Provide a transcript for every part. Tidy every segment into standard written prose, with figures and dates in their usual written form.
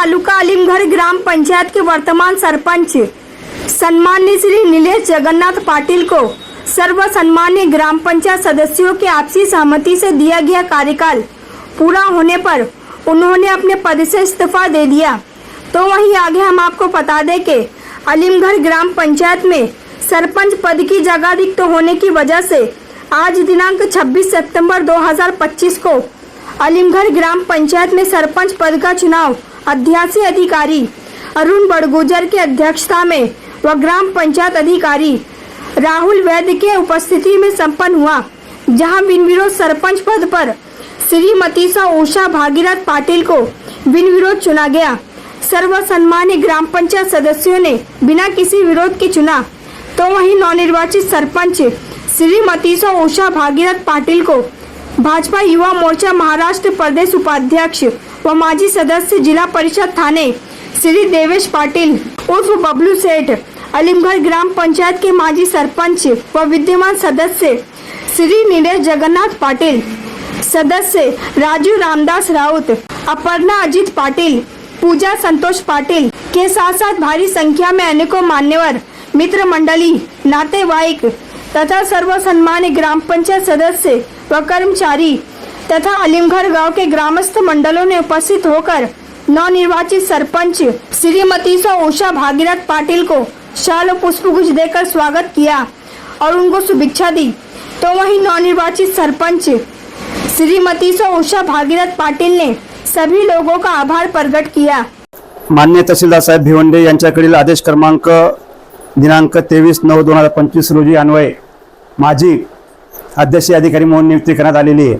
तालुका अलीमगढ़ ग्राम पंचायत के वर्तमान सरपंच सम्मान्य श्री नीलेश जगन्नाथ पाटिल को सर्व सम्मान्य ग्राम पंचायत सदस्यों के आपसी सहमति से दिया गया कार्यकाल पूरा होने पर उन्होंने अपने पद से इस्तीफा दे दिया। तो वहीं आगे हम आपको बता दें कि अलीमगढ़ ग्राम पंचायत में सरपंच पद की जगह रिक्त होने की वजह से आज दिनांक 26 सितंबर 2025 को अलीमगढ़ ग्राम पंचायत में सरपंच पद का चुनाव अध्यासी अधिकारी अरुण बड़गुजर की अध्यक्षता में व ग्राम पंचायत अधिकारी राहुल वैद्य के उपस्थिति में संपन्न हुआ, जहां बिन विरोध सरपंच पद पर श्रीमती उषा भागीरथ पाटिल को बिन विरोध चुना गया। सर्व सम्मान्य ग्राम पंचायत सदस्यों ने बिना किसी विरोध के चुना। तो वहीं नवनिर्वाचित सरपंच श्रीमती उषा भागीरथ पाटिल को भाजपा युवा मोर्चा महाराष्ट्र प्रदेश उपाध्यक्ष व माजी सदस्य जिला परिषद थाने श्री देवेश पाटिल उर्फ बबलू सेठ, अलीमगढ़ ग्राम पंचायत के माजी सरपंच व विद्यमान सदस्य श्री नीलेश जगन्नाथ पाटिल, सदस्य राजू रामदास राउत, अपर्णा अजित पाटिल, पूजा संतोष पाटिल के साथ साथ भारी संख्या में अनेकों मान्यवर मित्र मंडली, नातेवाईक तथा सर्व सम्मान्य ग्राम पंचायत सदस्य व कर्मचारी तथा अलीमगढ़ गांव के ग्रामस्थ मंडलों ने उपस्थित होकर नवनिर्वाचित सरपंच श्रीमती उषा भागीरथ पाटिल को शाल और पुष्पगुच्छ देकर स्वागत किया और उनको शुभेच्छा दी। तो वहीं नवनिर्वाचित सरपंच श्रीमती उषा भागीरथ पाटिल ने सभी लोगों का आभार प्रकट किया। माननीय तहसीलदार साहेब भिवंडे यांच्याकडील आदेश क्रमांक दिनांक 23/9/2025 रोजी अन्वये माझी अध्यक्षीय अधिकारी म्हणून नियुक्ती करण्यात आलेली आहे।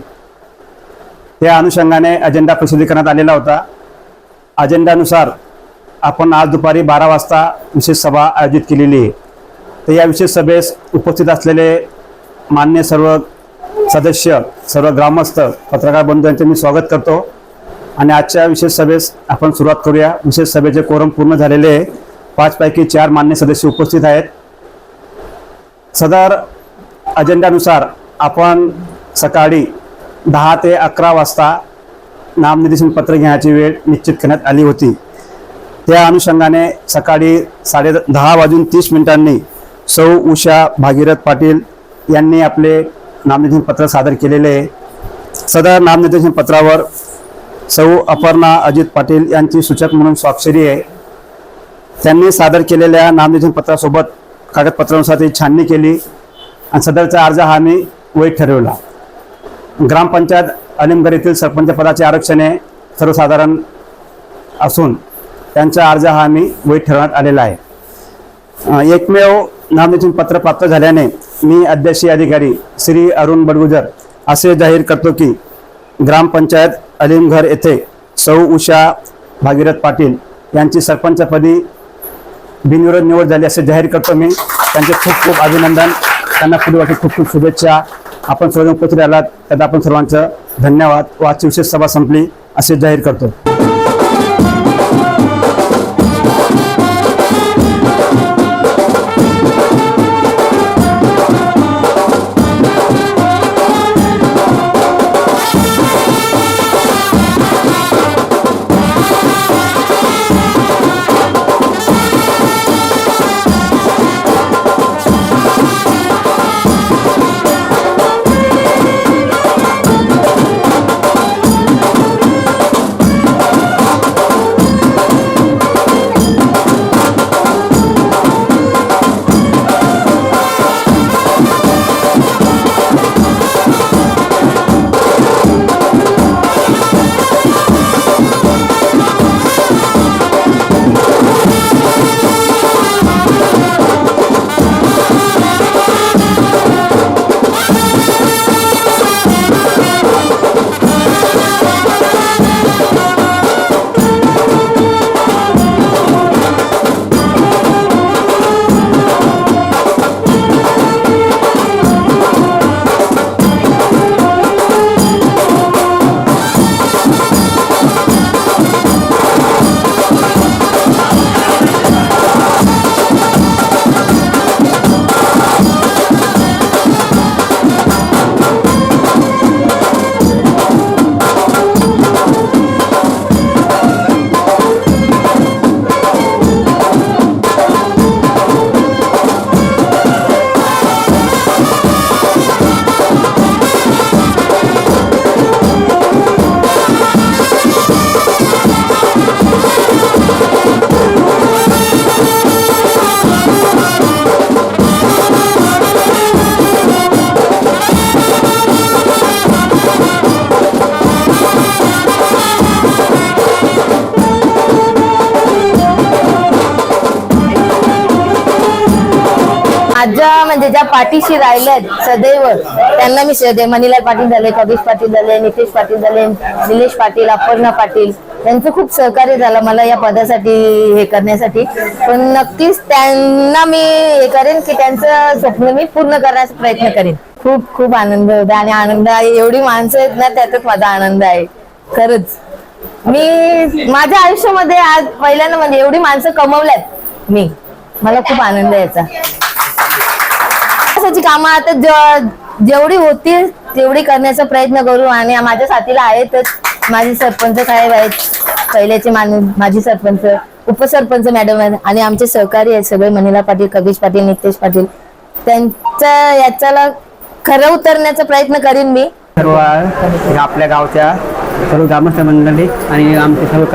त्या अनुषंगाने अजेंडा प्रसिद्ध करण्यात आलेला होता। अजेंडानुसार आपण आज दुपारी 12 वाजता विशेष सभा आयोजित केलेली आहे। तर या विशेष सभेस उपस्थित असलेले मान्य सर्व सदस्य, सर्व ग्रामस्थ, पत्रकार बंधू यांचे मी स्वागत करतो आणि आजच्या विशेष सभेस आपण सुरुवात करूया। विशेष सभेचे कोरम पूर्ण झालेले आहे। 5 पैकी 4 मान्य सदस्य उपस्थित आहेत। सदर अजेंडानुसार आपण सकाळी 10 ते 11 वाजता नामनिर्देशन पत्र घेण्याची वेळ निश्चित करण्यात आली होती। त्या अनुषंगाने सकाळी 10:30 सौ उषा भागीरथ पाटिल यांनी आपले नामनिर्देशन पत्र सादर केलेले आहे। सदर नामनिर्देशन पत्रावर सौ अपर्णा अजित पाटिल यांची सूचक म्हणून स्वाक्षरी आहे। त्यांनी सादर केलेल्या नामनिर्देशन पत्रासोबत कागदपत्रांनुसार ती छाननी केली आणि सदरचा अर्ज हा मी वैध ठरवला। ग्रामपंचायत अलीमगढ़ येथील सरपंच पदाचे आरक्षण हे सर्वसाधारण असून त्यांचा अर्ज हा मी वैध ठरवण्यात आलेला आहे। एकमेव नामनिर्देशन पत्र प्राप्त झाल्याने मी अध्यक्षीय अधिकारी श्री अरुण बड़गुजर असे जाहीर करतो की ग्रामपंचायत अलीमगढ़ येथे सौ उषा भागीरथ पाटिल यांची सरपंचपदी बिनविरोध निवड झाली असे जाहीर करतो मी। त्यांचे खूप खूप अभिनंदन, त्यांना पुढे वाटत खूप खूप शुभेच्छा। आपण सर्वजण उपस्थित आलात त्यात आपण सर्वांचं धन्यवाद व आजची विशेष सभा संपली असे जाहीर करतो। माझ्या म्हणजे ज्या पाठीशी राहिल्यात सदैव त्यांना मी श्रद्धे, मनीलाल पाटील झाले, कबीश पाटील झाले, नितेश पाटील झाले, निलेश पाटील, अपर्णा पाटील यांचं खूप सहकार्य झालं मला या पदासाठी हे करण्यासाठी. पण नक्कीच त्यांना मी हे करेन की त्यांचं स्वप्न मी पूर्ण करण्याचा प्रयत्न करेन. खूप खूप आनंद होता आणि आनंद आहे, एवढी माणसं आहेत ना त्यातच माझा आनंद आहे. खरंच मी माझ्या आयुष्यामध्ये आज पहिल्यांदा म्हणजे एवढी माणसं कमवल्यात मी, मला खूप आनंद आहे याचा. विकासाची कामं आता जेवढी होतील तेवढी करण्याचा प्रयत्न करू आणि माझ्या साथीला आहेतच माझे सरपंच साहेब आहेत, पहिल्याचे माजी सरपंच, उपसरपंच मॅडम आहेत आणि आमचे सहकारी आहेत सगळे, मनीला पाटील, कबीश पाटील, नितेश पाटील. त्यांच्या याच्याला खरं उतरण्याचा प्रयत्न करीन मी. सर्व आपल्या गावच्या सर्व ग्रामस्थ मंडळी आणि आमची सर्व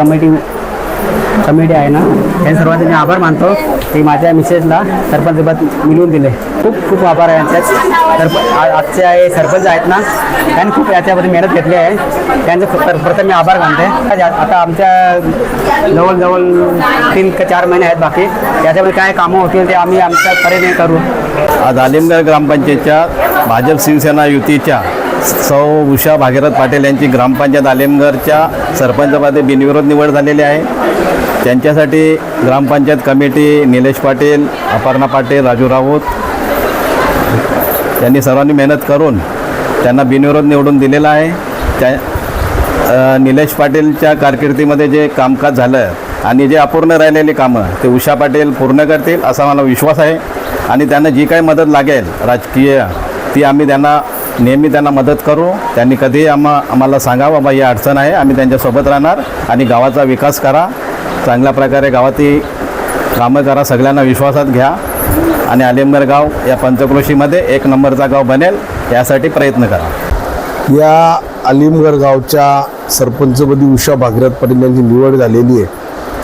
कमिटी आहे ना, त्या सर्वांचे मी आभार मानतो की माझ्या मिसेसला सरपंचपद मिळवून दिले. खूप खूप आभार आहे यांच्यात. आजचे आहे सरपंच आहेत ना, त्यांनी खूप याच्यामध्ये मेहनत घेतली आहे, त्यांचे प्रथम मी आभार मानते. आता आमच्या जवळजवळ 3 ते 4 महिने आहेत बाकी, त्याच्यामध्ये काय कामं होतील ते आम्ही आमच्या परीने करू. आज आलिमगड ग्रामपंचायतच्या भाजप शिवसेना युतीच्या सौ उषा भागीरथ पाटील यांची ग्रामपंचायत आलिमगडच्या सरपंचपदी बिनविरोध निवड झालेली आहे. त्यांच्यासाठी ग्रामपंचायत कमिटी निलेश पाटील, अपर्णा पाटील, राजू राऊत यांनी सर्वांनी मेहनत करून त्यांना बिनविरोध निवडून दिलेला आहे. त्या निलेश पाटीलच्या कारकिर्दीमध्ये जे कामकाज झालं आणि जे अपूर्ण राहिलेली कामं ते उषा पाटील पूर्ण करतील असा मला विश्वास आहे. आणि त्यांना जी काही मदत लागेल राजकीय ती आम्ही त्यांना नेहमी त्यांना मदत करू. त्यांनी कधीही आम्हाला सांगा बाबा ही अडचण आहे, आम्ही त्यांच्यासोबत राहणार आणि गावाचा विकास करा, चांगल्या प्रकारे गावातील कामं करा, सगळ्यांना विश्वासात घ्या आणि आलिमगड गाव या पंचक्रोशीमध्ये 1 नंबरचा गाव बनेल यासाठी प्रयत्न करा. या आलिमगड गावच्या सरपंचपदी उषा भागीरथ पाटील यांची निवड झालेली आहे,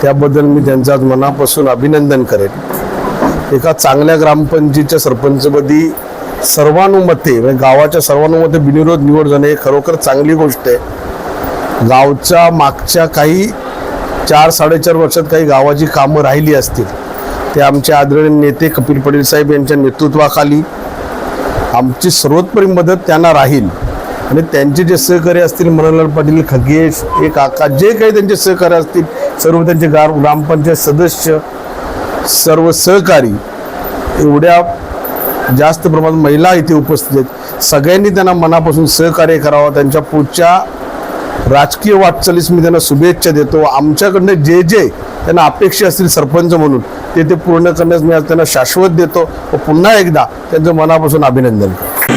त्याबद्दल मी त्यांचं आज मनापासून अभिनंदन करेन. एका चांगल्या ग्रामपंचायतीच्या सरपंचपदी सर्वानुमते म्हणजे गावाच्या सर्वानुमते बिनविरोध निवड जाणे ही खरोखर चांगली गोष्ट आहे. गावच्या मागच्या काही 4-4.5 वर्षात काही गावाची कामं राहिली असतील ते आमचे आदरणीय नेते कपिल पटेल साहेब यांच्या नेतृत्वाखाली आमची सर्वोत्तम मदत त्यांना राहील. आणि त्यांचे जे सहकार्य असतील मनोहरलाल पाटील, खगेश, एक काका, जे काही त्यांचे सहकार्य असतील सर्व त्यांचे ग्रामपंचायत सदस्य, सर्व सहकारी, एवढ्या जास्त प्रमाणात महिला इथे उपस्थित आहेत, सगळ्यांनी त्यांना मनापासून सहकार्य करावं. त्यांच्या पुढच्या राजकीय वाटचालीस मी त्यांना शुभेच्छा देतो. आमच्याकडनं जे जे त्यांना अपेक्षा असतील सरपंच म्हणून ते पूर्ण करण्यास मी आज त्यांना शाश्वत देतो व पुन्हा एकदा त्यांचं मनापासून अभिनंदन करतो.